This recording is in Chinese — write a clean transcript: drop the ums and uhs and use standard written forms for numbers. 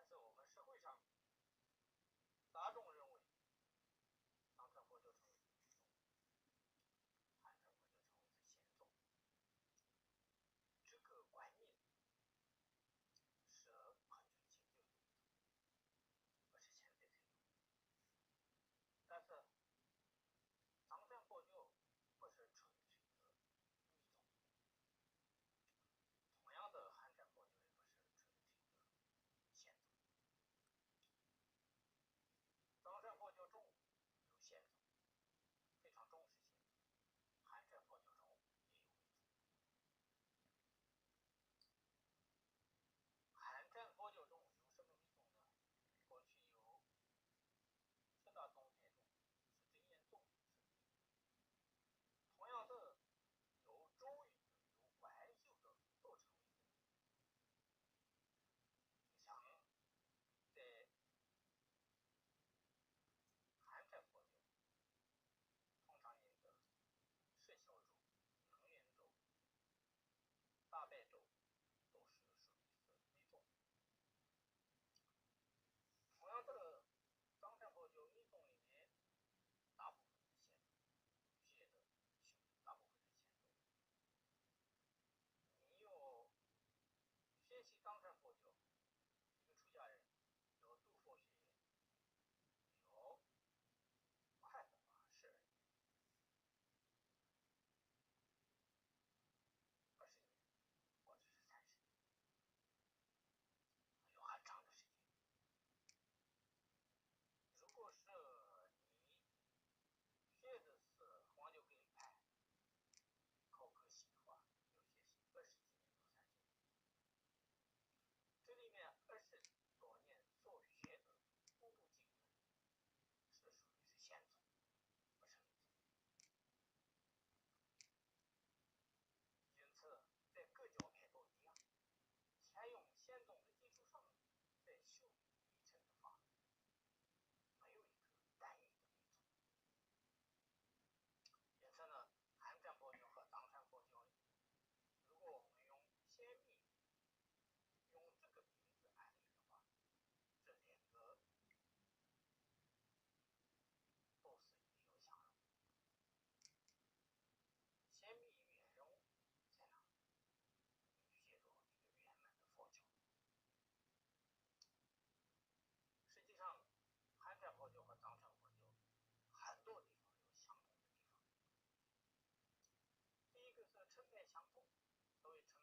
但是我们社会上大众认为藏传佛教成为密宗，汉传佛教成为是显宗，这个观念是很久以前就有的，不是现在才有的。但是藏传佛教不是纯粹的密宗，同样的汉传佛教也不是纯粹的显宗。藏传佛教中有显宗，非常重视显宗；汉传佛教中也有密宗。汉传佛教中有什么密宗呢？过去有四大宗派中是真言宗是密宗，同样的有周瑜的、有关秀的都成为密宗。就像在汉传佛教通常念的释小咒、能源咒、大悲咒都是属于是密宗。同样的，藏传佛教密宗里面大部分是显宗，学的修的大部分是显宗。你要学习藏传佛教，一个出家人要读佛学院，要快的话是20年或者是30年，有很长的时间。如果是你学的是黄教格派考科系的话，要学习20几年到30年。这里面20多年所学的五部经论是属于是显宗，不是密宗。因此，在各教派都一样，先用显宗的基础上再修一层的法门，没有一个单一的密宗。因此呢，汉传佛教和藏传佛教，如果我们用显密用这个名字安立的话，这两个都是一定要相容。显密圆融在哪？你学着一个圆满的佛教。实际上，汉传佛教和藏传佛教很多地方有相同的地方。第一个是成派相同，所谓成